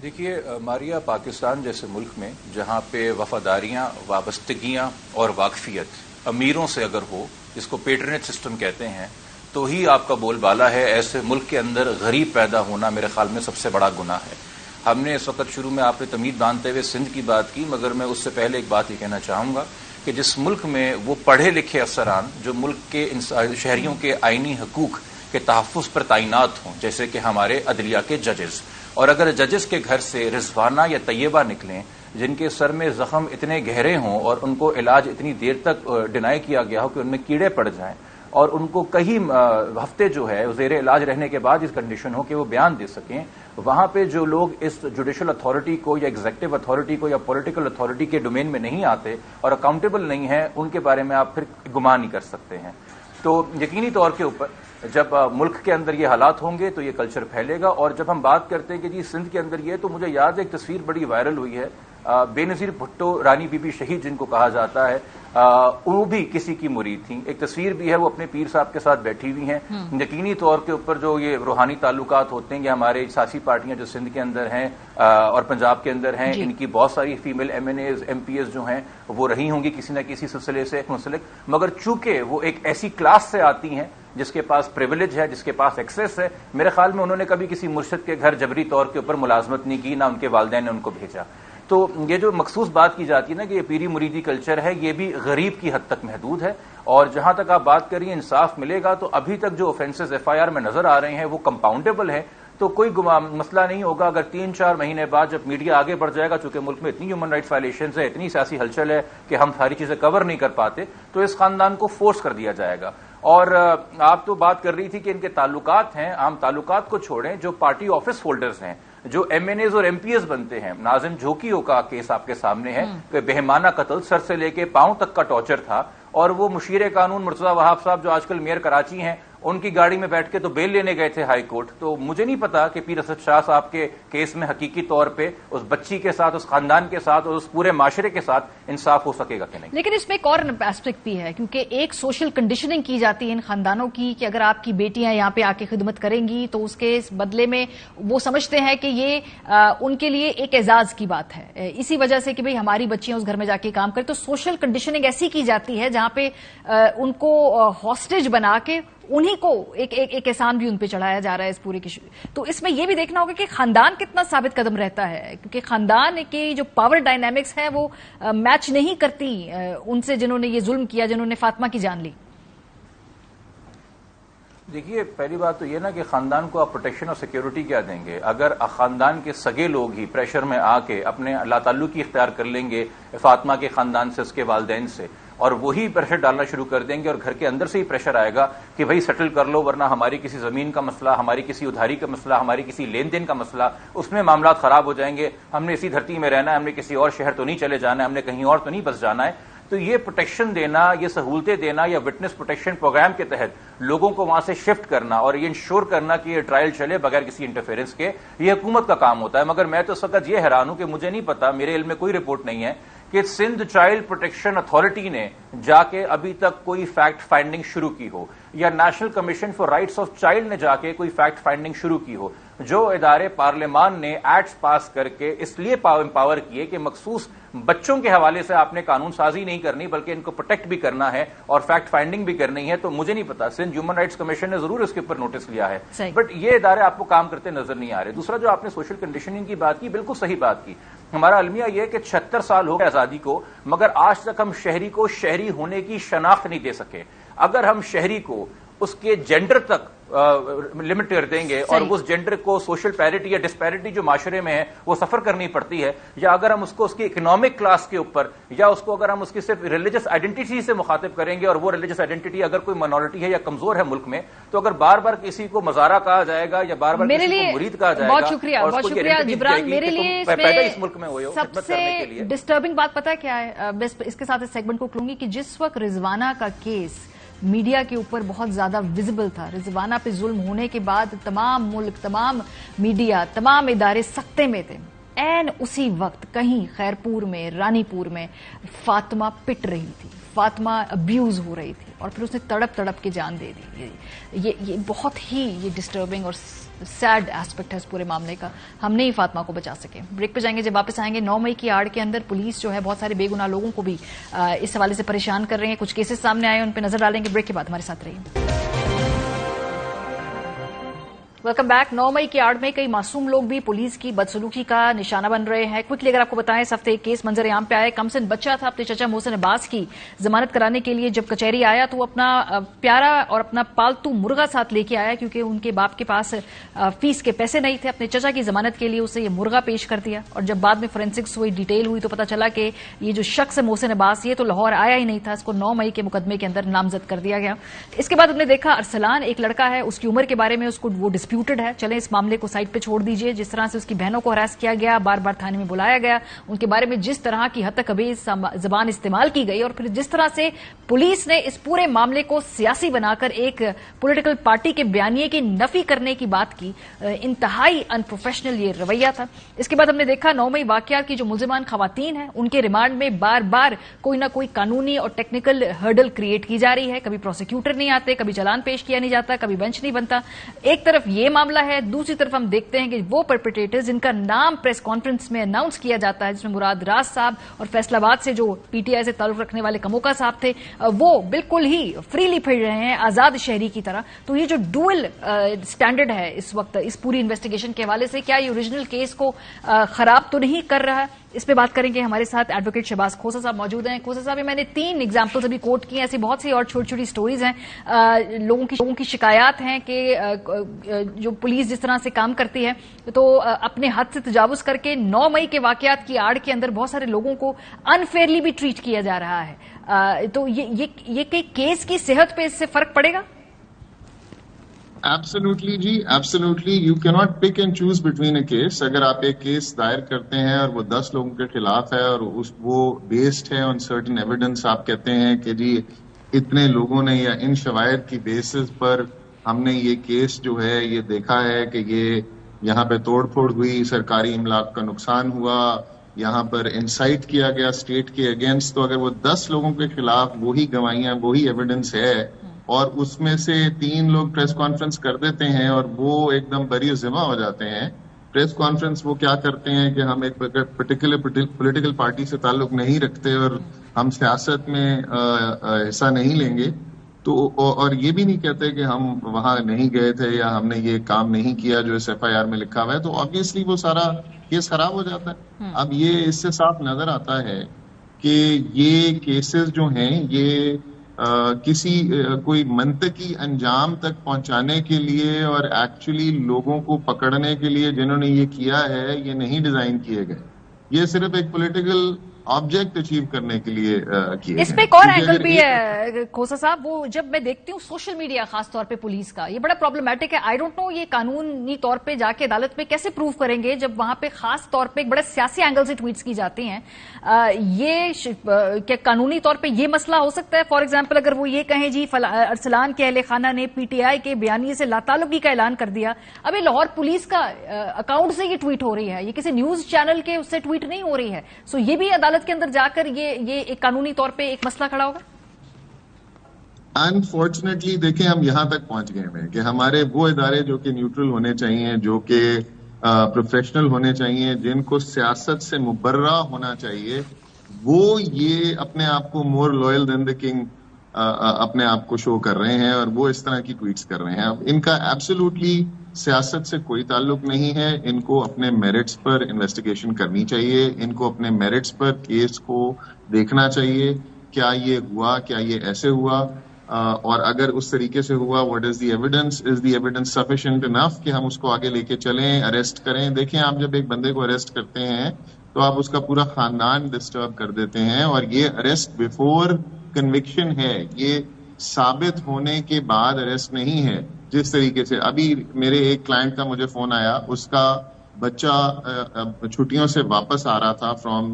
देखिए मारिया, पाकिस्तान जैसे मुल्क में जहां पे वफादारियां, वाबस्तगियां और वाकफियत अमीरों से अगर हो, जिसको पेट्रनेज सिस्टम कहते हैं, तो ही आपका बोलबाला है। ऐसे मुल्क के अंदर गरीब पैदा होना मेरे ख्याल में सबसे बड़ा गुनाह है। हमने इस वक्त शुरू में आपने तमीद बांधते हुए सिंध की बात की, मगर मैं उससे पहले एक बात ये कहना चाहूंगा कि जिस मुल्क में वो पढ़े लिखे अफसरान जो मुल्क के शहरियों के आईनी हकूक के तहफ़्फ़ुज़ पर तैनात हों, जैसे कि हमारे अदलिया के जजेस, और अगर जजेस के घर से रिजवाना या तैयबा निकलें जिनके सर में जख्म इतने गहरे हों और उनको इलाज इतनी देर तक डिनाई किया गया हो कि उनमें कीड़े पड़ जाएं, और उनको कई हफ्ते जो है ज़ेर इलाज रहने के बाद इस कंडीशन हो कि वो बयान दे सकें, वहां पे जो लोग इस जुडिशल अथॉरिटी को या एग्जीक्यूटिव अथॉरिटी को या पॉलिटिकल अथॉरिटी के डोमेन में नहीं आते और अकाउंटेबल नहीं है, उनके बारे में आप फिर गुमान ही कर सकते हैं। तो यकीनी तौर के ऊपर जब मुल्क के अंदर ये हालात होंगे तो ये कल्चर फैलेगा। और जब हम बात करते हैं कि जी सिंध के अंदर ये, तो मुझे याद है एक तस्वीर बड़ी वायरल हुई है, बेनजीर भुट्टो रानी बीबी शहीद जिनको कहा जाता है, वो भी किसी की मुरीद थी। एक तस्वीर भी है, वो अपने पीर साहब के साथ बैठी हुई हैं। यकीनी तौर के ऊपर जो ये रूहानी ताल्लुकात होते हैं, ये हमारे सियासी पार्टियां जो सिंध के अंदर हैं और पंजाब के अंदर हैं, इनकी बहुत सारी फीमेल MNAs MPs जो हैं वो रही होंगी किसी न किसी सिलसिले से मुंसलिक, मगर चूंकि वो एक ऐसी क्लास से आती हैं جس کے پاس پریویلیج ہے، جس کے پاس ایکسیس ہے، میرے خیال میں انہوں نے کبھی کسی مرشد کے گھر جبری طور کے اوپر ملازمت نہیں کی، نہ ان کے والدین نے ان کو بھیجا. تو یہ جو مخصوص بات کی جاتی ہے نا کہ یہ پیری مریدی کلچر ہے، یہ بھی غریب کی حد تک محدود ہے. اور جہاں تک آپ بات کریے انصاف ملے گا، تو ابھی تک جو اوفینسز ایف آئی آر میں نظر آ رہے ہیں وہ کمپاؤنڈیبل ہیں. تو کوئی مسئلہ نہیں ہوگا اگر 3-4 مہینے بعد جب میڈیا آگے بڑھ جائے گا، چونکہ ملک میں اتنی ہیومن رائٹس وائلیشنز ہے، اتنی سیاسی ہلچل ہے کہ ہم ساری چیزیں کور نہیں کر پاتے، تو اس خاندان کو فورس کر دیا جائے گا. اور آپ تو بات کر رہی تھی کہ ان کے تعلقات ہیں، عام تعلقات کو چھوڑیں، جو پارٹی آفس ہولڈرز ہیں، جو ایم این ایز اور ایم پی ایز بنتے ہیں. ناظم جھوکیوں کا کیس آپ کے سامنے ہے کہ بہیمانہ قتل، سر سے لے کے پاؤں تک کا ٹارچر تھا، اور وہ مشیر قانون مرتضی وہاب صاحب جو آج کل میئر کراچی ہیں، ان کی گاڑی میں بیٹھ کے تو بیل لینے گئے تھے ہائی کورٹ. تو مجھے نہیں پتا کہ پیر اسد شاہ صاحب کے کیس میں حقیقی طور پہ اس بچی کے ساتھ، اس خاندان کے ساتھ اور اس پورے معاشرے کے ساتھ انصاف ہو سکے گا کہ نہیں. لیکن اس میں ایک اور ایسپیکٹ بھی ہے، کیونکہ ایک سوشل کنڈیشننگ کی جاتی ہے ان خاندانوں کی کہ اگر آپ کی بیٹیاں یہاں پہ آ کے خدمت کریں گی تو اس کے بدلے میں وہ سمجھتے ہیں کہ یہ ان کے لیے ایک اعزاز کی بات ہے، اسی وجہ سے کہ بھئی ہماری بچیاں اس گھر میں جا کے کام کریں. تو سوشل کنڈیشننگ ایسی کی جاتی ہے جہاں پہ ان کو ہاسٹیج بنا کے انہی کو ایک احسان بھی ان پہ چڑھایا جا رہا ہے اس پورے کی. تو اس میں یہ بھی دیکھنا ہوگا کہ خاندان کتنا ثابت قدم رہتا ہے، کیونکہ خاندان کی جو پاور ڈائنامکس ہے وہ میچ نہیں کرتی ان سے جنہوں نے یہ ظلم کیا، جنہوں نے فاطمہ کی جان لی. دیکھیے، پہلی بات تو یہ نا کہ خاندان کو آپ پروٹیکشن اور سیکیورٹی کیا دیں گے؟ اگر خاندان کے سگے لوگ ہی پریشر میں آ کے اپنے لا تعلقی اختیار کر لیں گے فاطمہ کے خاندان سے، اس کے والدین سے، اور وہی پریشر ڈالنا شروع کر دیں گے اور گھر کے اندر سے ہی پریشر آئے گا کہ بھائی سیٹل کر لو، ورنہ ہماری کسی زمین کا مسئلہ، ہماری کسی ادھاری کا مسئلہ، ہماری کسی لین دین کا مسئلہ، اس میں معاملات خراب ہو جائیں گے، ہم نے اسی دھرتی میں رہنا ہے، ہم نے کسی اور شہر تو نہیں چلے جانا ہے، ہم نے کہیں اور تو نہیں بس جانا ہے. تو یہ پروٹیکشن دینا، یہ سہولتیں دینا، یا وٹنس پروٹیکشن پروگرام کے تحت لوگوں کو وہاں سے شفٹ کرنا اور یہ انشور کرنا کہ یہ ٹرائل چلے بغیر کسی انٹرفیئرنس کے، یہ حکومت کا کام ہوتا ہے. مگر میں تو اس وقت یہ حیران ہوں کہ مجھے نہیں پتا، میرے علم میں کوئی رپورٹ نہیں ہے کہ سندھ چائلڈ پروٹیکشن اتھارٹی نے جا کے ابھی تک کوئی فیکٹ فائنڈنگ شروع کی ہو، یا national commission for rights of child نے جا کے کوئی فیکٹ فائنڈنگ شروع کی ہو. جو ادارے پارلیمان نے ایکٹس پاس کر کے اس لیے امپاور کیے کہ مخصوص بچوں کے حوالے سے آپ نے قانون سازی نہیں کرنی بلکہ ان کو پروٹیکٹ بھی کرنا ہے اور فیکٹ فائنڈنگ بھی کرنی ہے، تو مجھے نہیں پتا. سندھ ہیومن رائٹس کمیشن نے ضرور اس کے اوپر نوٹس لیا ہے، بٹ یہ ادارے آپ کو کام کرتے نظر نہیں آ رہے. دوسرا جو آپ نے سوشل کنڈیشننگ کی بات کی، بالکل صحیح بات کی. ہمارا المیہ یہ ہے کہ 76 سال ہو گئے آزادی کو، مگر آج تک ہم شہری کو شہری ہونے کی شناخت نہیں دے سکے. اگر ہم شہری کو اس کے جینڈر تک لمٹ کر دیں گے اور اس جینڈر کو سوشل پیرٹی یا ڈسپیرٹی جو معاشرے میں ہے وہ سفر کرنی پڑتی ہے، یا اگر ہم اس کو اس کی اکنامک کلاس کے اوپر، یا اس کو اگر ہم اس کی صرف ریلیجس آئیڈینٹی سے مخاطب کریں گے، اور وہ ریلیجس آئیڈینٹی اگر کوئی مائنورٹی ہے یا کمزور ہے ملک میں، تو اگر بار بار کسی کو مزارہ کہا جائے گا یا بار بار کسی کو مرید کہا جائے گا، بہت شکریہ جبران. میرے لیے اس ملک میں ہوئے ہو سب سے ڈسٹربنگ بات پتہ کیا ہے، بس اس کے ساتھ اس سیگمنٹ کو کھلوں گی کہ جس وقت رضوانہ کا کیس میڈیا کے اوپر بہت زیادہ ویزیبل تھا، رضوانہ پہ ظلم ہونے کے بعد تمام ملک، تمام میڈیا، تمام ادارے سکتے میں تھے، این اسی وقت کہیں خیرپور میں، رانی پور میں فاطمہ پٹ رہی تھی، فاطمہ ابیوز ہو رہی تھی، اور پھر اس نے تڑپ تڑپ کے جان دے دی. یہ بہت ہی یہ ڈسٹربنگ اور سیڈ ایسپیکٹ ہے اس پورے معاملے کا. ہم نے ہی فاطمہ کو بچا سکے. بریک پہ جائیں گے. جب واپس آئیں گے 9 مئی کی آڑ کے اندر پولیس جو ہے بہت سارے بے گناہ لوگوں کو بھی اس حوالے سے پریشان کر رہے ہیں. کچھ کیسز سامنے آئے ہیں، ان پہ نظر ڈالیں گے. بریک کے بعد ہمارے ساتھ رہیے. Welcome back. 9 مئی کی آڑ میں کئی معصوم لوگ بھی پولیس کی بدسلوکی کا نشانہ بن رہے ہیں. کوئکلی اگر آپ کو بتائیں، اس ہفتے ایک کیس منظر عام پہ آیا. کمسن بچہ تھا، اپنے چچا محسن عباس کی ضمانت کرانے کے لیے جب کچہری آیا تو وہ اپنا پیارا اور اپنا پالتو مرغا ساتھ لے کے آیا، کیونکہ ان کے باپ کے پاس فیس کے پیسے نہیں تھے. اپنے چچا کی ضمانت کے لیے اسے یہ مرغا پیش کر دیا، اور جب بعد میں فورینسکس ہوئی، ڈیٹیل ہوئی، تو پتا چلا کہ یہ جو شخص ہے محسن عباس، یہ تو لاہور آیا ہی نہیں تھا. اس کو 9 مئی کے مقدمے کے اندر نامزد کر دیا گیا. اس کے بعد ہم نے دیکھا ارسلان ایک لڑکا ہے، اس کی عمر کے بارے میں اس کو وہ ڈسپیوٹڈ ہے. چلیں اس معاملے کو سائڈ پہ چھوڑ دیجئے. جس طرح سے اس کی بہنوں کو ہراس کیا گیا، بار بار تھانے میں بلایا گیا، ان کے بارے میں جس طرح کی حد تک ابھی زبان استعمال کی گئی، اور پھر جس طرح سے پولیس نے اس پورے معاملے کو سیاسی بنا کر ایک پولیٹیکل پارٹی کے بیانیے کی نفی کرنے کی بات کی، انتہائی ان پروفیشنل یہ رویہ تھا. اس کے بعد ہم نے دیکھا 9 مئی واقعات کی جو ملزمان خواتین ہیں، ان کے ریمانڈ میں بار بار کوئی نہ کوئی قانونی اور ٹیکنیکل ہرڈل کریٹ کی جا رہی ہے. کبھی پروسیکیوٹر نہیں آتے، کبھی چلان پیش کیا نہیں جاتا، کبھی بینچ نہیں بنتا. ایک طرف ये मामला है। दूसरी तरफ हम देखते हैं कि वो परपेट्रेटर्स जिनका नाम प्रेस कॉन्फ्रेंस में अनाउंस किया जाता है, जिसमें मुराद राज साहब और फैसलाबाद से जो पीटीआई से ताल्लुक रखने वाले कमोका साहब थे, वो बिल्कुल ही फ्रीली फिर रहे हैं आजाद शहरी की तरह। तो ये जो डुअल स्टैंडर्ड है इस वक्त इस पूरी इन्वेस्टिगेशन के हवाले से, क्या ये ओरिजिनल केस को खराब तो नहीं कर रहा है? इस पे बात करेंगे। हमारे साथ एडवोकेट शहबाज खोसा साहब मौजूद हैं। खोसा साहब, मैंने 3 एग्जाम्पल्स अभी कोट किए, ऐसी बहुत सी और छोटी छोटी स्टोरीज हैं। लोगों की शिकायत हैं कि जो पुलिस जिस तरह से काम करती है तो अपने हद से तजावुज करके 9 मई के वाकयात की आड़ के अंदर बहुत सारे लोगों को अनफेयरली भी ट्रीट किया जा रहा है। तो ये केस की सेहत पे इससे फर्क पड़ेगा? एब्सोल्युटली जी, absolutely. You can not pick and choose between a case. अगर आप एक केस दायर करते हैं और वो 10 लोगों के खिलाफ है और वो बेस्ड है ऑन सर्टेन एविडेंस, आप कहते हैं कि जी इतने लोगों ने या इन शवायद की बेसिस पर हमने ये केस जो है ये देखा है कि ये यहाँ पे तोड़फोड़ हुई, सरकारी इमलाक का नुकसान हुआ, यहाँ पर इंसाइट किया गया स्टेट के अगेंस्ट, तो अगर वो 10 लोगों के खिलाफ वही गवाहियां वही एविडेंस है और उसमें से 3 लोग प्रेस कॉन्फ्रेंस कर देते हैं और वो एकदम बरी ज़िम्मा हो जाते हैं। प्रेस कॉन्फ्रेंस वो क्या करते हैं कि हम एक पर्टिकुलर पॉलिटिकल पार्टी से ताल्लुक नहीं रखते और हम सियासत में हिस्सा नहीं लेंगे, तो और ये भी नहीं कहते कि हम वहां नहीं गए थे या हमने ये काम नहीं किया जो इस FIR में लिखा हुआ है, तो ऑब्वियसली वो सारा केस खराब हो जाता है। अब ये इससे साफ नजर आता है कि ये केसेस जो हैं ये किसी कोई मंतकी अंजाम तक पहुंचाने के लिए और एक्चुअली लोगों को पकड़ने के लिए जिन्होंने ये किया है ये नहीं डिजाइन किए गए, ये सिर्फ एक पॉलिटिकल ऑब्जेक्ट अचीव करने के लिए किए। इस पे एक और एंगल भी है खोसा साहब, वो जब मैं देखती हूँ सोशल मीडिया खास तौर पे पुलिस का, ये बड़ा प्रॉब्लमेटिक है। आई डोंट नो ये कानूनी तौर पे जाके अदालत में कैसे प्रूव करेंगे जब वहां पे खास तौर पे एक बड़े सियासी एंगल से ट्वीट्स की जाती हैं। ये क्या कानूनी तौर पे ये मसला हो सकता है? फॉर एग्जाम्पल अगर वो ये कहें जी अरसलान के अहले खाना ने PTI के बयानिए से लाताल्लुकी का ऐलान कर दिया, अब ये लाहौर पुलिस का अकाउंट से ये ट्वीट हो रही है, ये किसी न्यूज चैनल के उससे ट्वीट नहीं हो रही है, सो ये भी अदालत के अंदर जाकर ये एक कानूनी तौर पे एक मसला खड़ा होगा। अनफॉर्चुनेटली देखिए हम यहां तक पहुंच गए हैं कि हमारे वो इदारे जो कि न्यूट्रल होने चाहिए, जो कि प्रोफेशनल होने चाहिए, जिनको सियासत से मुबर्रा होना चाहिए, वो ये अपने आप को more loyal than the king अपने आप को शो कर रहे हैं और वो इस तरह की ट्वीट्स कर रहे हैं। अब इनका एब्सोल्युटली सियासत से कोई ताल्लुक नहीं है, इनको अपने मेरिट्स पर इन्वेस्टिगेशन करनी चाहिए, इनको अपने मेरिट्स पर केस को देखना चाहिए, क्या ये हुआ, क्या ये ऐसे हुआ, और अगर उस तरीके से हुआ what is the evidence sufficient enough कि हम उसको आगे लेके चलें, अरेस्ट करें। देखिए आप जब एक बंदे को अरेस्ट करते हैं तो आप उसका पूरा खानदान डिस्टर्ब कर देते हैं, और ये अरेस्ट बिफोर कन्विक्शन है, ये साबित होने के बाद अरेस्ट नहीं है। जिस तरीके से अभी मेरे एक क्लाइंट का मुझे फोन आया, उसका बच्चा छुट्टियों से वापस आ रहा था from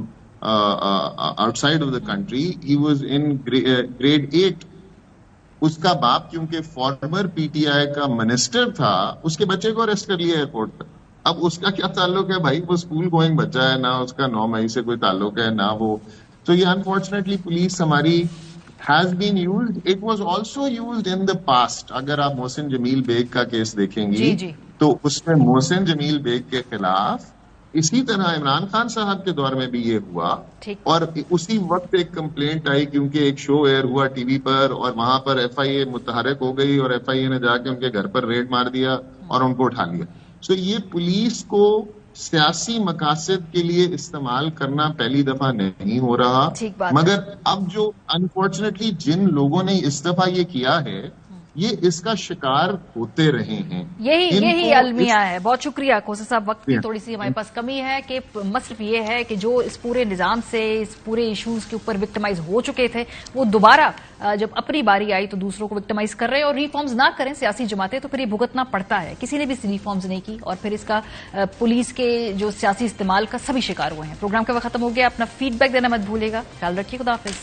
outside of the country, he was in grade 8। उसका बाप क्योंकि फॉर्मर PTI का मिनिस्टर था, उसके बच्चे को अरेस्ट कर लिया एयरपोर्ट पर। अब उसका क्या ताल्लुक है भाई, वो स्कूल गोइंग बच्चा है, ना उसका 9 मई से कोई ताल्लुक है ना वो। तो ये अनफॉर्चुनेटली पुलिस हमारी has been used, it was also used in the past। अगर आप मोहसिन जमील बेग का केस देखेंगी तो उसमें मोहसिन जमील बेग के खिलाफ इसी तरह इमरान खान साहब के दौर में भी ये हुआ, और उसी वक्त एक कंप्लेंट आई क्योंकि एक शो एयर हुआ टीवी पर और वहां पर FIA मुतहरक हो गई और FIA ने जाके उनके घर पर रेड मार दिया और उनको उठा लिया। सो ये पुलिस को सियासी मकासद के लिए इस्तेमाल करना पहली दफा नहीं हो रहा, मगर अब जो अनफॉर्चुनेटली जिन लोगों ने इस दफा ये किया है ये इसका शिकार होते रहे हैं। यही अलमिया है। बहुत शुक्रिया खोसा साहब, वक्त की थोड़ी सी हमारे पास कमी है कि मसरफ ये है कि जो इस पूरे निजाम से इस पूरे इश्यूज के ऊपर विक्टिमाइज हो चुके थे वो दोबारा जब अपनी बारी आई तो दूसरों को विक्टिमाइज कर रहे हैं, और रिफॉर्म्स ना करें सियासी जमातें तो फिर ये भुगतना पड़ता है। किसी ने भी रिफॉर्म्स नहीं की और फिर इसका पुलिस के जो सियासी इस्तेमाल का सभी शिकार हुए हैं। प्रोग्राम का वक्त खत्म हो गया। अपना फीडबैक देना मत भूलेगा। ख्याल रखिए, खुदा हाफिज।